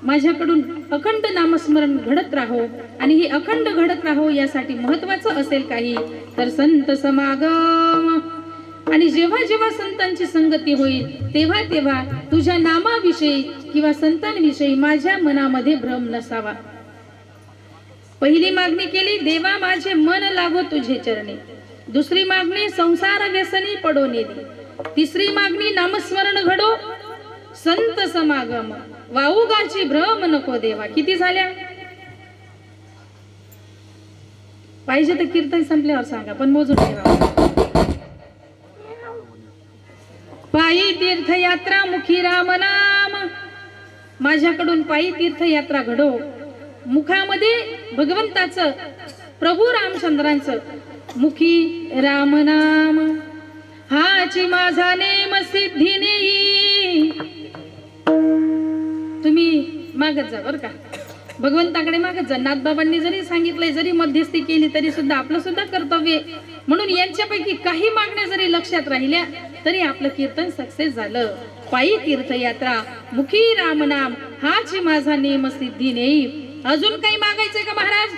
माझ्याकडून अखंड नामस्मरण घडत राहो आणि हे अखंड घडत राहो यासाठी महत्वाचं असेल काही तर संत समागम। आणि जेव्हा जेव्हा संतांची संगती होईल तेव्हा तेव्हा तुझ्या नामाविषयी किंवा संतांविषयी माझ्या मनामध्ये भ्रम नसावा। पहिली मागणी केली, देवा माझे मन लागो तुझे चरणी। दुसरी मागणी, संसार व्यसनी पडो निधी। तिसरी मागणी, नामस्मरण घडो संत समागम। वाऊगाची भ्रम नको देवा। किती झाल्या? पाहिजे तर कीर्तन संपल्यावर सांगा, पण मोजून ठेवा। पायी तीर्थयात्रा मुखी राम नाम। माझ्याकडून पायी तीर्थयात्रा घडो, मुखामध्ये भगवंताचं प्रभू रामचंद्रांचं, मुखी राम नाम। हाची माझा नेम सिद्धी नेई। तुम्ही मागत जा बर का, भगवंताकडे मागत जा। नाथबाबांनी जरी सांगितलंय, जरी मध्यस्थी केली तरी सुद्धा आपलं सुद्धा कर्तव्य। म्हणून यांच्यापैकी काही मागण्या जरी लक्षात राहिल्या तरी आपलं कीर्तन सक्सेस झालं। पायी तीर्थयात्रा मुखी राम नाम, हाच माझा नेम सिद्धी नेई। अजून काही मागायचंय का महाराज?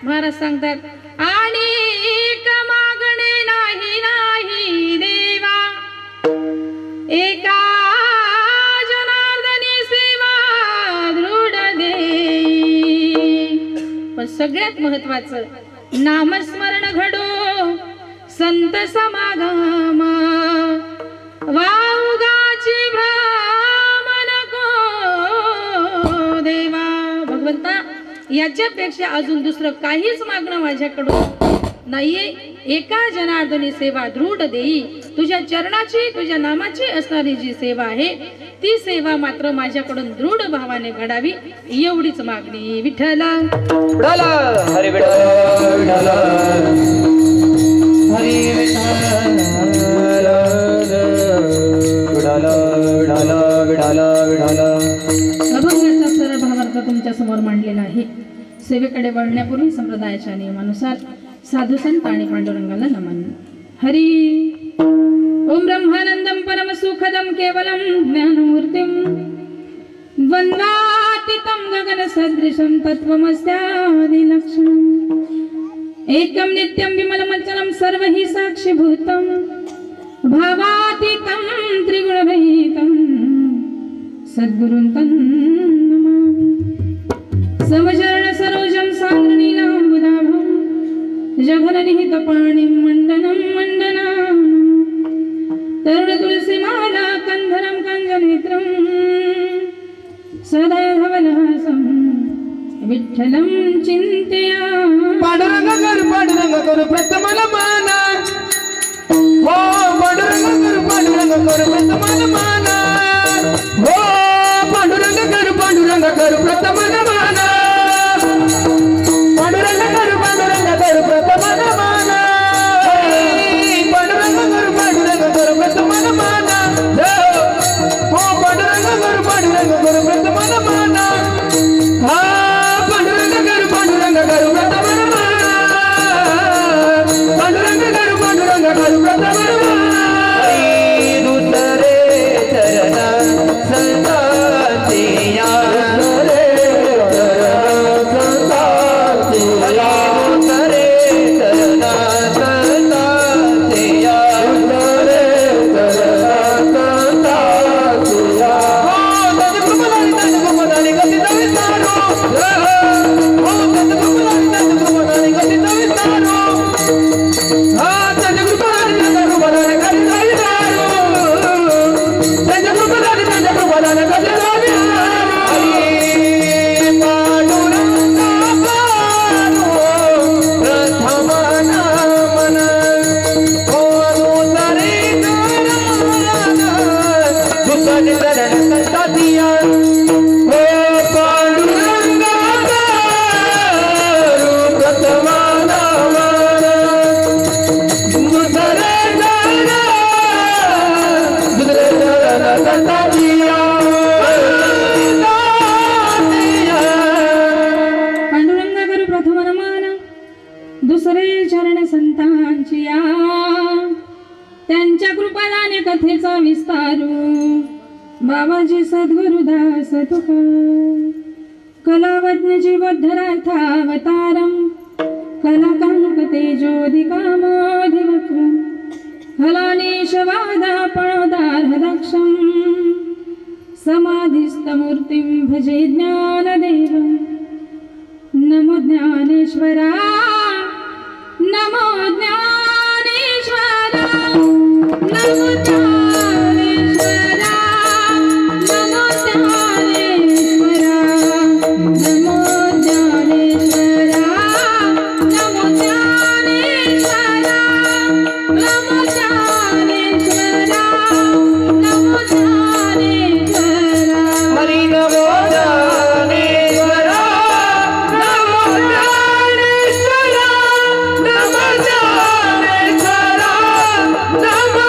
महाराज सांगतात, आणि एक मागणे नाही नाही देवा, एका जनार्दनी सेवा दृढ देई। पण सगळ्यात महत्वाचं, नामस्मरण घडो संत समागम। वाऊगाची भ्रम नको देवा। भगवंता, याच्यापेक्षा अजून दुसरं काहीच मागणं माझ्याकडून नाहीये। एका जनार्दनी सेवा दृढ देई। तुझ्या चरणाची, तुझ्या नामाची असणारी जी सेवा आहे ती सेवा मात्र माझ्याकडून दृढ भावाने घडावी, एवढीच मागणी। विठ्ठल विठ्ठल हरी विठ्ठल हरी विठ्ठल अभंगाचा सरळ भावार्थ तुमच्या समोर मांडलेला आहे। सेवेकडे वळण्यापूर्वी संप्रदायाच्या नियमानुसार साधू संत आणि पांडुरंगाला नमन। हरी ओम ब्रह्मानंदम परम सुखदम केवलम ज्ञानमूर्तिम द्वंद्वातीतं गगन सदृशं तत्त्वमस्यादिलक्षणम् एकं नित्यं विमलमचलं सर्वहि साक्षिभूतं भावातीतं त्रिगुणरहितं सद्गुरुं तं नमामि। समचरण सरोजं सान्द्रनीलाम्बुदाभं जघननिहितपाणिं मण्डनं मण्डनामि। तरुणतुलसीमाला कन्धरं कञ्जनेत्रं सदा धवलहासं विठ्ठलं चिन्तयामि। पांडुरंग कर प्रथमल माना, हो पांडुरंग कर प्रथमल माना, हो पांडुरंग कर प्रथमल माना, पांडुरंग कर प्रथमल माना, पांडुरंग कर प्रथमल माना, हो पांडुरंग कर प्रथमल माना, हा पांडुरंग कर प्रथमल माना, पांडुरंग कर प्रथमल माना। दुसरे चरण संतांची या, दुसरे चरण संतांची या, दुसरे चरण संतांची या, दुसरे चरण संतांची या। हो त्याचे कृपणाने कधी विस्तारो, हो त्याचे कृपणाने कधी विस्तारो, हा त्याचे कृपणाने कधी विस्तारो, त्याचे कृपणाने कधी प्रथम नामन, हो दुसरे चरण, दुसरे चरण संतांची या, हो पांडुरंग प्रथम नामन, दुसरे चरण संतांची या। पांडुरंगा करू प्रथम नमन, दुसरे चरण संतांची या। त्यांच्या कृपादाने कथेचा विस्तारू, बाबाजी सद्गुरुदास तुका। कलावज्ञ जीवोद्धरार्थावतारं कलाकाङ्कतेजोदिकामोधिवक्रं हलानीशवादापणोदार्हदक्षं समाधिस्थमूर्तिं भजे ज्ञानदेवं नमो ज्ञानेश्वरा नमो ज्ञानेश्वरा नमो ज्ञानेश्वरा नमो ज्ञानेश्वरा नमो ज्ञानेश्वरा नमो ज्ञानेश्वरा नमो ज्ञानेश्वरा नमो ज्ञानेश्वरा हरी नमो ज्ञानेश्वरा नमो ज्ञानेश्वरा नमो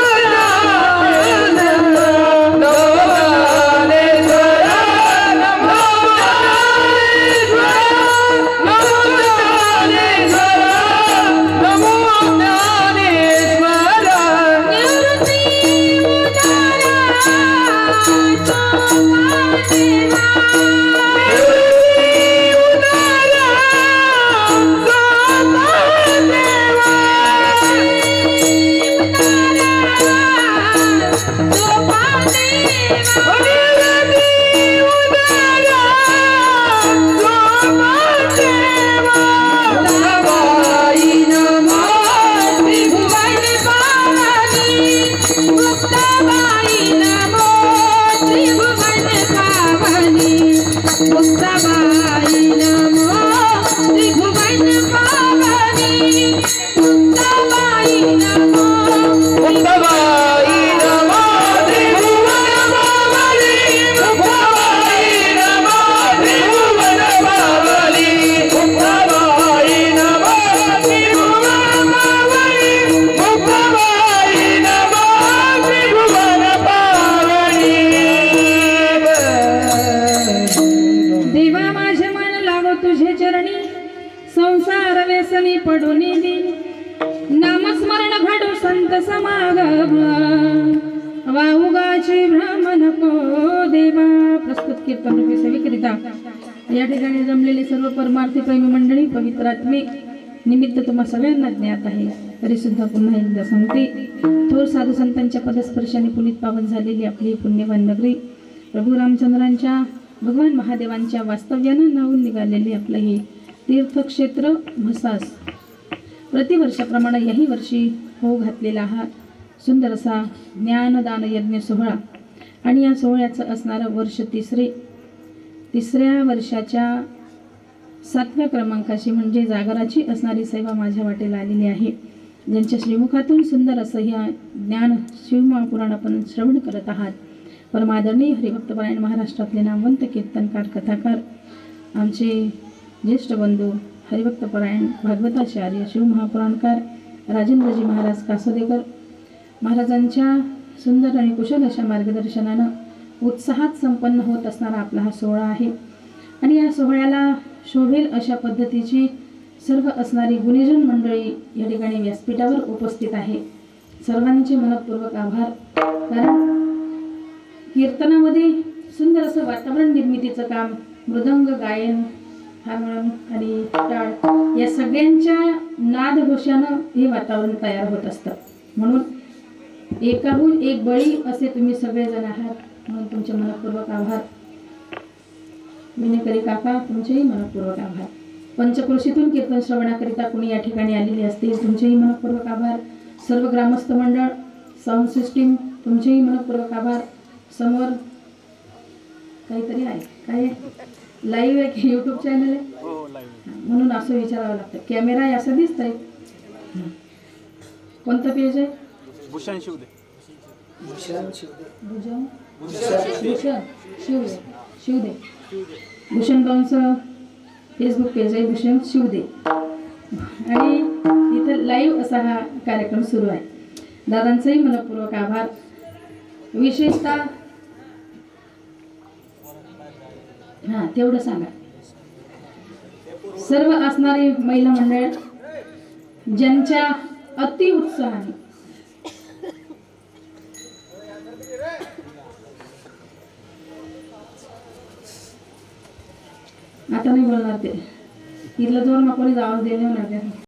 ज्ञानेश्वरा नमो संसार व्यसनी पडून दी नामस्मरण घडू संत समागम वाहुगाची भ्रम नको देवा. प्रस्तुत कीर्तन रूपी सेवेकरिता या ठिकाणी जमलेली सर्व परमार्थी प्रेमी मंडळी पवित्र आत्मिक निमित्त तुम्हा सगळ्यांना ज्ञात आहे, तरी सुद्धा पुन्हा एकदा सांगते. थोर साधू संतांच्या पदस्पर्शाने पुनीत पावन झालेली आपली पुण्यवान नगरी, प्रभू रामचंद्रांच्या भगवान महादेवांच्या वास्तव्यानं नावून निघालेले आपलं हे तीर्थक्षेत्र म्हसास प्रतिवर्षाप्रमाणे याही वर्षी होऊ घातलेला हा सुंदर असा ज्ञानदान यज्ञ सोहळा आणि या सोहळ्याचं असणारं वर्ष तिसऱ्या वर्षाच्या 7व्या क्रमांकाची म्हणजे जागराची असणारी सेवा माझ्या वाटेला आलेली आहे. ज्यांच्या श्रीमुखातून सुंदर असं ह्या ज्ञान शिवमहापुराण आपण श्रवण करत आहात. परमादरणीय हरिभक्तपरायण महाराष्ट्रातले नामवंत कीर्तनकार कथाकार आमचे ज्येष्ठ बंधू हरिभक्तपरायण भागवताचार्य शिवमहापुराणकार राजेंद्रजी महाराज कासोदेकर महाराजांच्या सुंदर आणि कुशल अशा मार्गदर्शनानं उत्साहात संपन्न होत असणारा आपला हा सोहळा आहे. आणि या सोहळ्याला शोभेल अशा पद्धतीची सर्व असणारी गुणीजन मंडळी या ठिकाणी व्यासपीठावर उपस्थित आहे. सर्वांचे मनपूर्वक आभार. कारण कीर्तनामध्ये सुंदर असं वातावरण निर्मितीचं काम मृदंग गायन हार्मोनियम आणि टाळ या सगळ्यांच्या नादघोषानं हे वातावरण तयार होत असतं. म्हणून एकाहून एक बळी असे तुम्ही सगळेजण आहात, म्हणून तुमचे मनपूर्वक आभार. मिनेकरी काका तुमचेही मनपूर्वक आभार. पंचक्रोशीतून कीर्तन श्रवणाकरिता कोणी या ठिकाणी आलेले असतील तुमचेही मनपूर्वक आभार. सर्व ग्रामस्थ मंडळ, साऊंड सिस्टीम तुमचेही मनपूर्वक आभार. समोर काहीतरी आहे, काय लाईव्ह आहे की यूट्यूब चॅनल आहे? म्हणून असं विचारावं लागतं. कॅमेरा आहे असं दिसतंय. कोणतं पेज आहे? भूषण शिवदे. शिवदे भूषण भाऊंचं फेसबुक पेज आहे भूषण शिवदे. आणि इथं लाईव्ह असा हा कार्यक्रम सुरू आहे. दादांचंही मनपूर्वक आभार. विशेषतः हां तेवढं सांगा. सर्व असणारी महिला मंडळ ज्यांच्या अति उत्साहाने आता नाही बोलणार ते इथलं जोर मग कोणी आवाज देणे होणार